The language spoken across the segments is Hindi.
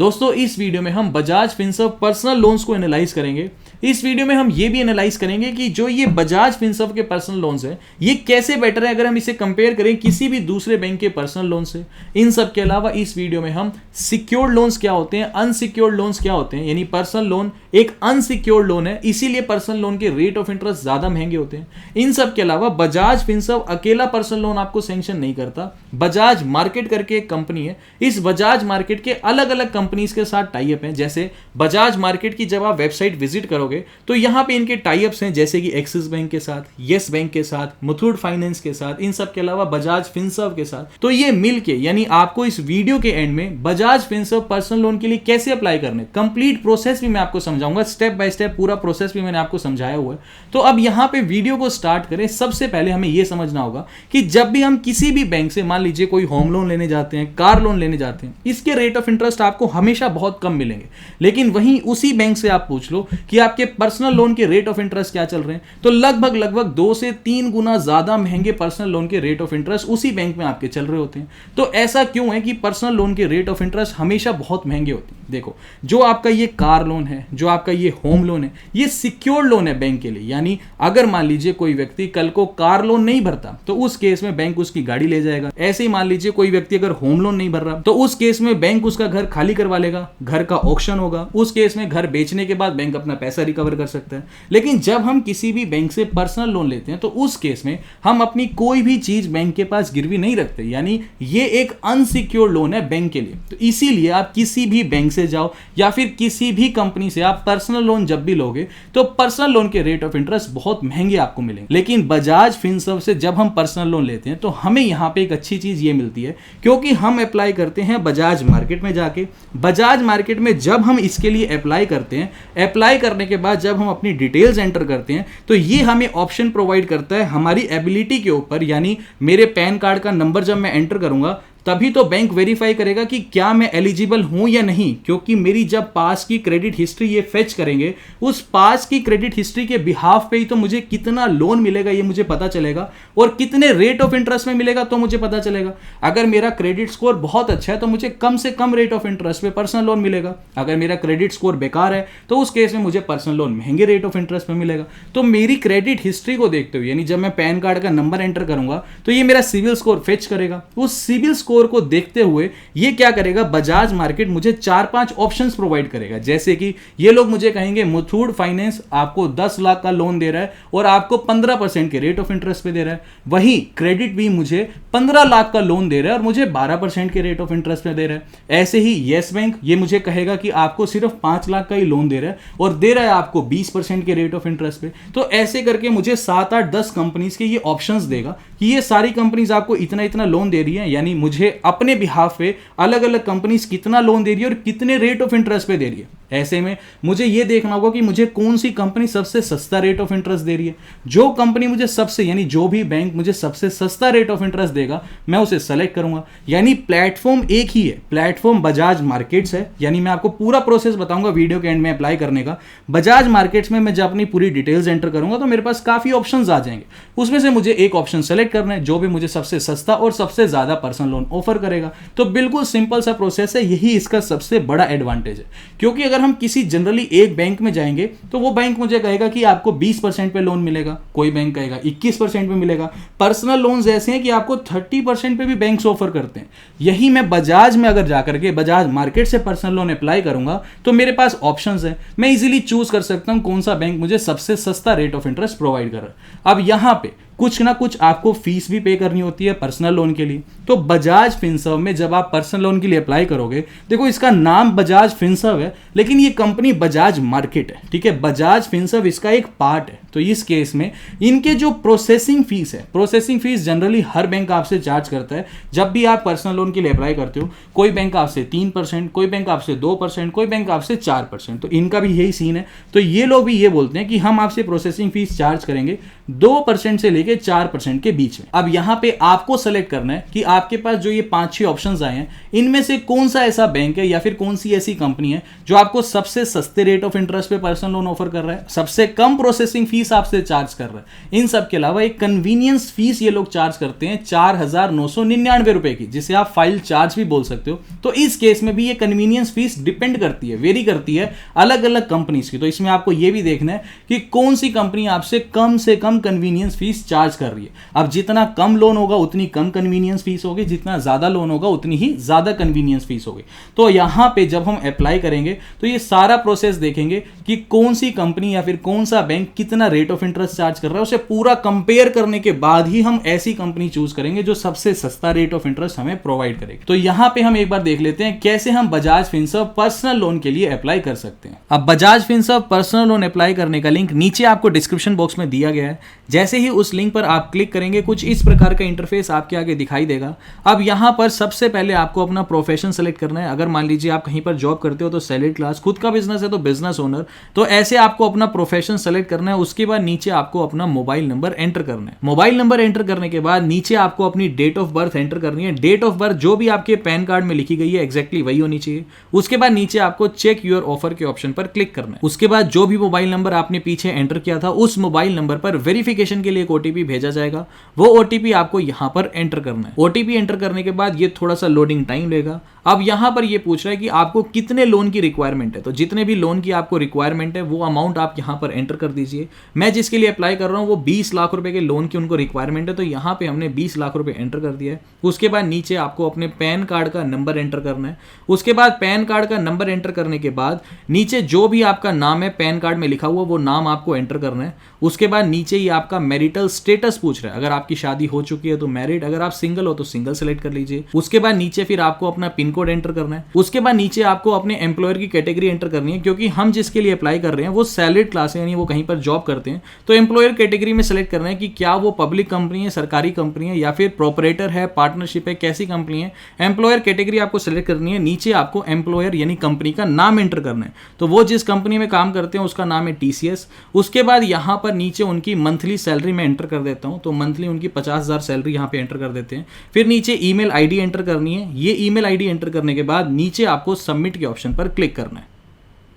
दोस्तों इस वीडियो में हम बजाज फिनसर्व पर्सनल लोन्स को एनालाइज करेंगे। इस वीडियो में हम ये भी एनालाइज करेंगे कि जो ये बजाज फिनसर्व के पर्सनल लोन्स है ये कैसे बेटर है अगर हम इसे कंपेयर करें किसी भी दूसरे बैंक के पर्सनल लोन से। इन सब के अलावा इस वीडियो में हम सिक्योर्ड लोन्स क्या होते हैं, अनसिक्योर्ड लोन्स क्या होते हैं, यानी पर्सनल लोन एक अनसिक्योर्ड लोन है इसीलिए पर्सनल लोन के रेट ऑफ इंटरेस्ट ज्यादा महंगे होते हैं। इन सब के अलावा बजाज फिनसर्व अकेला पर्सनल लोन आपको सैंक्शन नहीं करता। बजाज मार्केट करके एक कंपनी है, इस बजाज मार्केट के अलग अलग कंपनीज के साथ टाई अप हैं। जैसे बजाज मार्केट की जब आप वेबसाइट विजिट करोगे तो यहां पे इनके टाई अप्स हैं, जैसे कि एक्सिस बैंक के साथ, यस बैंक के साथ, मुथूट फाइनेंस के साथ, इन सब के अलावा बजाज फिनसर्व के साथ। तो ये मिलके यानी आपको इस वीडियो के एंड में बजाज फिनसर्व पर्सनल लोन के लिए कैसे अप्लाई करने कंप्लीट प्रोसेस भी मैं आपको समझाऊंगा, स्टेप बाय स्टेप पूरा प्रोसेस भी मैंने आपको समझाया हुआ है। तो अब यहां पे वीडियो को स्टार्ट करें। सबसे पहले हमें यह समझना होगा कि जब भी हम किसी भी बैंक से मान लीजिए कोई होम लोन लेने जाते हैं, कार लोन लेने जाते हैं, इसके रेट ऑफ इंटरेस्ट आपको हमेशा बहुत कम मिलेंगे। लेकिन वहीं उसी बैंक से आप पूछ लो कि आपके पर्सनल लोन के रेट ऑफ इंटरेस्ट क्या चल रहे हैं, तो लगभग 2 से 3 गुना ज्यादा महंगे पर्सनल लोन के रेट ऑफ इंटरेस्ट उसी बैंक में आपके चल रहे होते हैं। तो ऐसा क्यों है कि पर्सनल लोन के रेट ऑफ इंटरेस्ट हमेशा बहुत महंगे होते हैं। देखो, जो आपका ये कार लोन है, जो आपका ये होम लोन है, ये सिक्योर्ड लोन है बैंक के लिए। यानी अगर मान लीजिए कोई व्यक्ति कल को कार लोन नहीं भरता तो उस केस में बैंक उसकी गाड़ी ले जाएगा। ऐसे ही मान लीजिए कोई व्यक्ति अगर होम लोन नहीं भर रहा तो उस केस में बैंक उसका घर खाली करवा लेगा, घर का ऑक्शन होगा, उस केस में घर बेचने के बाद बैंक अपना पैसा रिकवर कर सकता है। लेकिन जब हम किसी भी बैंक से पर्सनल लोन लेते हैं तो उस केस में हम अपनी कोई भी चीज बैंक के पास गिरवी नहीं रखते, यानी ये एक अनसिक्योर्ड लोन है बैंक के लिए। तो इसीलिए आप किसी भी बैंक से जाओ या फिर किसी भी कंपनी से आप पर्सनल लोन जब भी लोगे तो पर्सनल लोन के रेट ऑफ इंटरेस्ट बहुत महंगे आपको मिलेंगे। लेकिन बजाज फिनसर्व से जब हम पर्सनल लोन लेते हैं तो हमें यहां पे एक अच्छी चीज ये मिलती है, क्योंकि हम अप्लाई करते हैं बजाज मार्केट में जाके। बजाज मार्केट में जब हम इसके लिए अप्लाई करते हैं, अप्लाई करने के बाद जब हम अपनी डिटेल्स एंटर करते हैं तो ये हमें ऑप्शन प्रोवाइड करता है हमारी एबिलिटी के ऊपर। यानी मेरे पैन कार्ड का नंबर जब मैं एंटर करूंगा तभी तो बैंक वेरीफाई करेगा कि क्या मैं एलिजिबल हूं या नहीं, क्योंकि मेरी जब पास की क्रेडिट हिस्ट्री ये फेच करेंगे, उस पास की क्रेडिट हिस्ट्री के बिहाफ पे ही तो मुझे कितना लोन मिलेगा ये मुझे पता चलेगा, और कितने रेट ऑफ इंटरेस्ट में मिलेगा तो मुझे पता चलेगा। अगर मेरा क्रेडिट स्कोर बहुत अच्छा है तो मुझे कम से कम रेट ऑफ इंटरेस्ट पे पर्सनल लोन मिलेगा। अगर मेरा क्रेडिट स्कोर बेकार है तो उस केस में मुझे पर्सनल लोन महंगे रेट ऑफ इंटरेस्ट पे मिलेगा। तो मेरी क्रेडिट हिस्ट्री को देखते हुए, यानी जब मैं पैन कार्ड का नंबर एंटर करूंगा तो ये मेरा सिविल स्कोर फेच करेगा। उस सिविल स्कोर को देखते हुए ये क्या करेगा, बजाज मार्केट मुझे 4-5 ऑप्शंस प्रोवाइड करेगा। जैसे कि ये लोग मुझे कहेंगे मुथूट फाइनेंस आपको 10 लाख का लोन दे रहा है और आपको 15% के रेट ऑफ इंटरेस्ट पे दे रहा है। वहीं क्रेडिट भी मुझे 15 लाख का लोन दे रहा है और मुझे 12% के रेट ऑफ इंटरेस्ट पे दे रहा है। ऐसे ही यस बैंक ये मुझे कहेगा कि आपको सिर्फ 5 लाख का ही लोन दे रहा है और दे रहा है आपको 20% के रेट ऑफ इंटरेस्ट पे। तो ऐसे करके मुझे 7-8-10 कंपनीज के ये ऑप्शंस देगा कि ये सारी कंपनीज आपको इतना इतना लोन दे रही है, यानी मुझे अपने बिहाफ पे अलग अलग कंपनीज कितना लोन दे रही है और कितने रेट ऑफ इंटरेस्ट पे दे रही है। ऐसे में मुझे यह देखना होगा कि मुझे कौन सी कंपनी सबसे सस्ता रेट ऑफ इंटरेस्ट दे रही है। जो कंपनी मुझे सबसे, यानी जो भी बैंक मुझे सबसे सस्ता रेट ऑफ इंटरेस्ट देगा मैं उसे सेलेक्ट करूंगा। यानी प्लेटफॉर्म एक ही है, प्लेटफॉर्म बजाज मार्केट्स है। यानी मैं आपको पूरा प्रोसेस बताऊंगा वीडियो के एंड में अप्लाई करने का। बजाज मार्केट्स में मैं जब अपनी पूरी डिटेल्स एंटर करूंगा तो मेरे पास काफी ऑप्शंस आ जाएंगे, उसमें से मुझे एक ऑप्शन सेलेक्ट करना है जो भी मुझे सबसे सस्ता और सबसे ज्यादा पर्सनल लोन ऑफर करेगा। तो बिल्कुल सिंपल सा प्रोसेस है, यही इसका सबसे बड़ा एडवांटेज है। क्योंकि अगर हम किसी जनरली एक बैंक में जाएंगे तो वो बैंक मुझे कहेगा कि आपको 20% पे लोन मिलेगा, कोई बैंक कहेगा 21% पे मिलेगा। पर्सनल लोन्स ऐसे हैं कि आपको 30% पे भी बैंक्स ऑफर करते हैं। यही मैं बजाज में अगर जाकर के बजाज मार्केट से पर्सनल लोन अप्लाई करूंगा तो मेरे पास ऑप्शंस है, मैं इजीली चूज कर सकता हूं कौन सा बैंक मुझे सबसे सस्ता रेट ऑफ इंटरेस्ट प्रोवाइड कर रहा है। अब यहां पे कुछ ना कुछ आपको फीस भी पे करनी होती है पर्सनल लोन के लिए। तो बजाज फिनसर्व में जब आप पर्सनल लोन के लिए अप्लाई करोगे, देखो इसका नाम बजाज फिनसर्व है लेकिन ये कंपनी बजाज मार्केट है, ठीक है। बजाज फिनसर्व इसका एक पार्ट है। तो इस केस में इनके जो प्रोसेसिंग फीस है, प्रोसेसिंग फीस जनरली हर बैंक आपसे चार्ज करता है। जब भी आप पर्सनल लोन के लिए अप्लाई करते हो, कोई बैंक आपसे 3%, कोई बैंक आपसे 2%, कोई बैंक आपसे 4%। तो इनका भी यही सीन है। तो ये लोग भी ये बोलते हैं कि हम आपसे प्रोसेसिंग फीस चार्ज करेंगे 2% से लेके 4% के बीच में। अब यहां पे आपको सेलेक्ट करना है कि आपके पास जो ये 5-6 ऑप्शंस आए हैं इनमें से कौन सा ऐसा बैंक है या फिर कौन सी ऐसी कंपनी है जो आपको सबसे सस्ते रेट ऑफ इंटरेस्ट पे पर्सनल लोन ऑफर कर रहा है, सबसे कम प्रोसेसिंग फीस आपसे चार्ज कर रहा है। इन सब के अलावा एक कन्वीनियंस फीस ये लोग चार्ज करते हैं 4,999 रुपए की, जिसे आप फाइल चार्ज भी बोल सकते हो। तो इस केस में भी ये कन्वीनियंस फीस डिपेंड करती है, वेरी करती है अलग अलग कंपनीज की। तो इसमें आपको ये भी देखना है कि कौन सी कंपनी आपसे कम से कम कन्वीनियंस फीस चार्ज कर रही है। अब जितना कम लोन होगा उतनी कम कन्वीनियंस फीस होगी, जितना ज्यादा लोन होगा उतनी ही ज्यादा कन्वीनियंस फीस होगी। तो यहां पे जब हम अप्लाई करेंगे तो ये सारा प्रोसेस देखेंगे कि कौन सी कंपनी या फिर कौन सा बैंक कितना रेट ऑफ इंटरेस्ट चार्ज कर रहा है, उसे पूरा कंपेयर करने के बाद ही हम ऐसी कंपनी चूज करेंगे जो सबसे सस्ता रेट ऑफ इंटरेस्ट हमें प्रोवाइड करेगी। तो यहां पे हम एक बार देख लेते हैं कैसे हम बजाज फिनसर्व पर्सनल लोन के लिए अप्लाई कर सकते हैं। अब Bajaj Finserv personal loan apply करने का लिंक नीचे आपको डिस्क्रिप्शन बॉक्स में दिया गया है। जैसे ही उस लिंक पर आप क्लिक करेंगे कुछ इस प्रकार का इंटरफेस आपके आगे दिखाई देगा। अब यहां पर सबसे पहले आपको अपना प्रोफेशन सेलेक्ट करना है। अगर मान लीजिए आप कहीं पर जॉब करते हो तो सैलरीड क्लास, खुद का बिजनेस है तो बिजनेस ओनर, तो ऐसे आपको अपना प्रोफेशन सेलेक्ट करना है। उसके बाद नीचे आपको अपना मोबाइल नंबर एंटर करना है। मोबाइल नंबर एंटर करने के बाद नीचे आपको अपनी डेट ऑफ बर्थ एंटर करनी है। डेट ऑफ बर्थ जो भी आपके पैन कार्ड में लिखी गई है एग्जैक्टली वही होनी चाहिए। उसके बाद नीचे आपको चेक योर ऑफर के ऑप्शन पर क्लिक करना है। उसके बाद जो भी मोबाइल नंबर आपने पीछे एंटर किया था उस मोबाइल नंबर पर वेरिफिकेशन के लिए एक ओटीपी भेजा जाएगा। वो ओटीपी आपको यहां पर एंटर करना है। ओटीपी एंटर करने के बाद ये थोड़ा सा लोडिंग टाइम लेगा। अब यहां पर ये पूछ रहा है कि आपको कितने लोन की रिक्वायरमेंट है, तो जितने भी लोन की आपको रिक्वायरमेंट है वो अमाउंट आप यहां पर एंटर कर दीजिए। मैं जिसके लिए अप्लाई कर रहा हूं वो 20 लाख रुपए के लोन की उनको रिक्वायरमेंट है, तो यहां पे हमने 20 लाख रुपए एंटर कर दिया है। उसके बाद नीचे आपको अपने पैन कार्ड का नंबर एंटर करना है। उसके बाद पैन कार्ड का नंबर एंटर करने के बाद नीचे जो भी आपका नाम है पैन कार्ड में लिखा हुआ वो नाम आपको एंटर करना है। उसके बाद नीचे ही आपका मैरिटल स्टेटस पूछ रहा है। अगर आपकी शादी हो चुकी है तो मैरिड, अगर आप सिंगल हो तो सिंगल सेलेक्ट कर लीजिए। उसके बाद नीचे फिर आपको अपना पिन कोड एंटर करना है। उसके बाद नीचे आपको अपने एम्प्लॉयर की कैटेगरी एंटर करनी है, क्योंकि हम जिसके लिए अप्लाई कर रहे हैं वो सैलरीड क्लास है, यानी वो कहीं पर जॉब करते हैं। तो एम्प्लॉयर कैटेगरी में सेलेक्ट करना है कि क्या वो पब्लिक कंपनी है, सरकारी कंपनी है, या फिर प्रोपरेटर है, पार्टनरशिप है, कैसी कंपनी है। एम्प्लॉयर कैटेगरी आपको सेलेक्ट करनी है। नीचे आपको एम्प्लॉयर यानी कंपनी का नाम एंटर करना है। तो वो जिस कंपनी में काम करते हैं उसका नाम है टीसीएस। उसके बाद यहां पर नीचे उनकी मंथली सैलरी में एंटर कर देता हूं, तो मंथली उनकी 50,000 सैलरी यहां पे एंटर कर देते हैं। फिर नीचे ईमेल आईडी एंटर करनी है। ये ईमेल आईडी एंटर करने के बाद नीचे आपको सबमिट के ऑप्शन पर क्लिक करना है।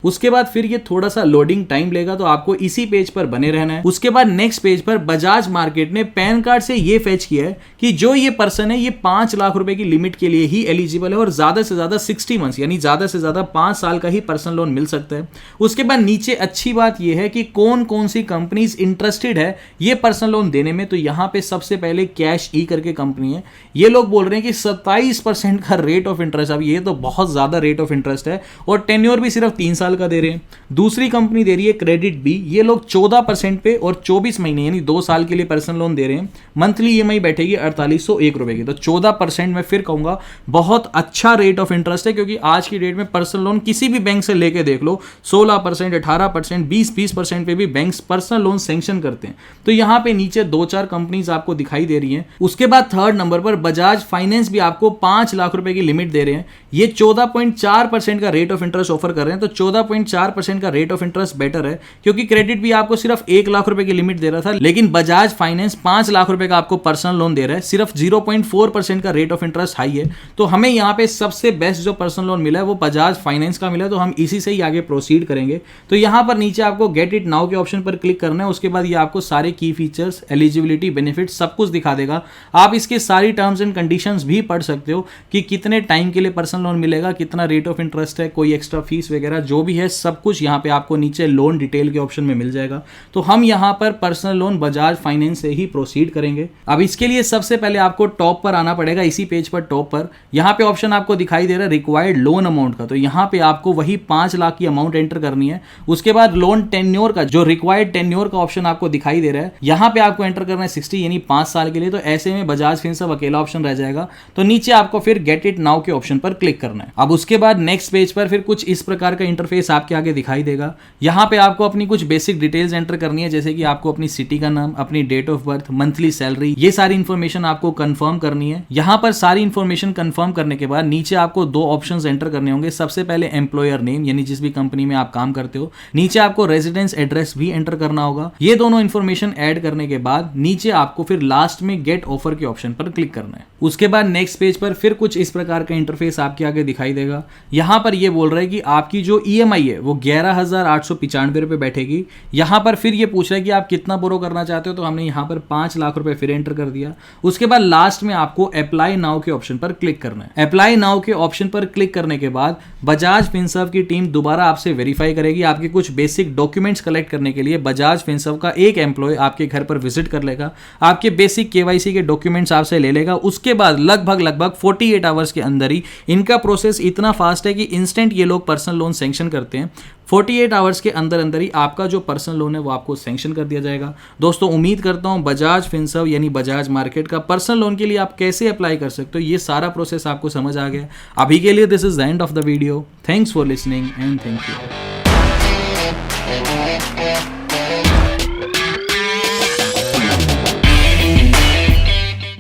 उसके बाद फिर ये थोड़ा सा लोडिंग टाइम लेगा, तो आपको इसी पेज पर बने रहना है। उसके बाद नेक्स्ट पेज पर बजाज मार्केट ने पैन कार्ड से ये फेच किया है कि जो ये पर्सन है ये 5 लाख रुपए की लिमिट के लिए ही एलिजिबल है और ज्यादा से ज्यादा 60 मंथ्स यानी ज्यादा से ज्यादा 5 साल का ही पर्सनल लोन मिल सकता है। उसके बाद नीचे अच्छी बात यह है कि कौन कौन सी कंपनीज इंटरेस्टेड है ये पर्सनल लोन देने में। तो यहां पे सबसे पहले कैश ई करके कंपनी है। ये लोग बोल रहे हैं कि 27% का रेट ऑफ इंटरेस्ट। अब ये तो बहुत ज्यादा रेट ऑफ इंटरेस्ट है और टेन्योर भी सिर्फ 3 साल का दे रहे हैं। दूसरी कंपनी दे रही है क्रेडिट बी। ये लोग 14% पे और 24 महीने यानी 2 साल के लिए पर्सनल लोन दे रहे हैं। मंथली ईएमआई बैठेगी 4801 रुपए की। तो 14% मैं फिर कहूंगा बहुत अच्छा रेट ऑफ इंटरेस्ट है, क्योंकि आज की डेट में पर्सनल लोन किसी भी बैंक से लेके देख लो 16%, 18%, 20% पे भी बैंक्स पर्सनल लोन सैंक्शन करते हैं। तो यहां पे नीचे 2-4 कंपनीज आपको दिखाई दे रही हैं। उसके बाद थर्ड नंबर पर बजाज फाइनेंस भी आपको 5 लाख रुपए की लिमिट दे रहे हैं। ये 14.4% का रेट ऑफ इंटरेस्ट ऑफर कर रहे हैं। तो 14.4% का रेट ऑफ इंटरेस्ट बेटर है, क्योंकि क्रेडिट भी आपको सिर्फ 1 लाख रुपए की लिमिट दे रहा था, लेकिन बजाज फाइनेंस 5 लाख रुपए का आपको पर्सनल लोन दे रहा है। सिर्फ 0.4% का रेट ऑफ इंटरेस्ट हाई है। तो हमें यहां पे सबसे बेस्ट जो पर्सनल लोन मिला है वो बजाज फाइनेंस का मिला है, तो हम इसी से ही आगे प्रोसीड करेंगे। तो यहां पर नीचे आपको गेट इट नाउ के ऑप्शन पर क्लिक करना है। उसके बाद ये आपको सारे की फीचर्स, एलिजिबिलिटी, बेनिफिट सब कुछ दिखा देगा। आप इसके सारी टर्म्स एंड कंडीशंस भी पढ़ सकते हो कि कितने टाइम के लिए पर्सनल लोन मिलेगा, कितना रेट ऑफ इंटरेस्ट है, कोई एक्स्ट्रा फीस वगैरह जो भी है सब कुछ यहाँ पे आपको नीचे लोन डिटेल के ऑप्शन में मिल जाएगा। तो हम यहाँ पर पर्सनल लोन बजाज फाइनेंस से ही प्रोसीड करेंगे। अब इसके लिए सबसे पहले आपको टॉप पर आना पड़ेगा। इसी पेज पर टॉप पर यहाँ पे ऑप्शन आपको दिखाई दे रहा है रिक्वायर्ड लोन अमाउंट का। तो यहाँ पे आपको वही 5 लाख की अमाउंट एंटर करनी है। उसके बाद लोन टेन्योर का जो रिक्वायर्ड टेन्योर का ऑप्शन आपको दिखाई दे रहा है, यहाँ पे आपको एंटर करना है 60 यानी 5 साल के लिए। तो ऐसे में बजाज फिनसर्व अकेला ऑप्शन रह जाएगा। तो नीचे आपको फिर गेट इट नाउ के ऑप्शन पर क्लिक करना है। अब उसके बाद नेक्स्ट पेज पर फिर कुछ इस प्रकार का इंटरफेस इंटरफेस आपके आगे दिखाई देगा। यहाँ पे आपको अपनी कुछ बेसिक डिटेल्स एंटर करनी है, जैसे कि आपको अपनी सिटी का नाम, अपनी date of birth, monthly salary, ये सारी इंफॉर्मेशन आपको कंफर्म करनी है। यहाँ पर सारी इंफॉर्मेशन कंफर्म करने के बाद नीचे आपको दो ऑप्शंस एंटर करने होंगे। सबसे पहले एम्प्लॉयर नेम, यानी जिस भी कंपनी में आप काम करते हो। नीचे आपको रेजिडेंस एड्रेस भी एंटर करना होगा। ये दोनों इंफॉर्मेशन ऐड करने के बाद नीचे आपको फिर लास्ट में गेट ऑफर के ऑप्शन पर क्लिक करना है। उसके बाद नेक्स्ट पेज पर फिर कुछ इस प्रकार का इंटरफेस आपके आगे दिखाई देगा। यहाँ पर ये बोल रहा है कि आपकी जो EMI है वो 11,895 रुपए बैठेगी। यहाँ पर फिर ये पूछ रहा है कि आप कितना बोरो करना चाहते हो, तो हमने यहाँ पर 5 लाख रुपए फिर एंटर कर दिया। उसके बाद लास्ट में आपको अप्लाई नाउ के ऑप्शन पर क्लिक करना है। अप्लाई नाउ के ऑप्शन पर क्लिक करने के बाद बजाज फिनसर्व की टीम दोबारा आपसे वेरीफाई करेगी। आपके कुछ बेसिक डॉक्यूमेंट्स कलेक्ट करने के लिए बजाज फिनसर्व का एक एम्प्लॉय आपके घर पर विजिट कर लेगा, आपके बेसिक KYC के डॉक्यूमेंट्स आपसे ले लेगा। उसके बाद लगभग 48 आवर्स के अंदर ही, इनका प्रोसेस इतना फास्ट है कि इंस्टेंट ये लोग पर्सनल लोन सैंक्शन करते हैं। 48 आवर्स के अंदर ही आपका जो पर्सनल लोन है वो आपको सैंक्शन कर दिया जाएगा। दोस्तों उम्मीद करता हूं बजाज फिनसर्व यानी बजाज मार्केट का पर्सनल लोन के लिए आप कैसे अप्लाई कर सकते हो, ये सारा प्रोसेस आपको समझ आ गया। अभी के लिए this is the end of the video. Thanks for listening and thank you.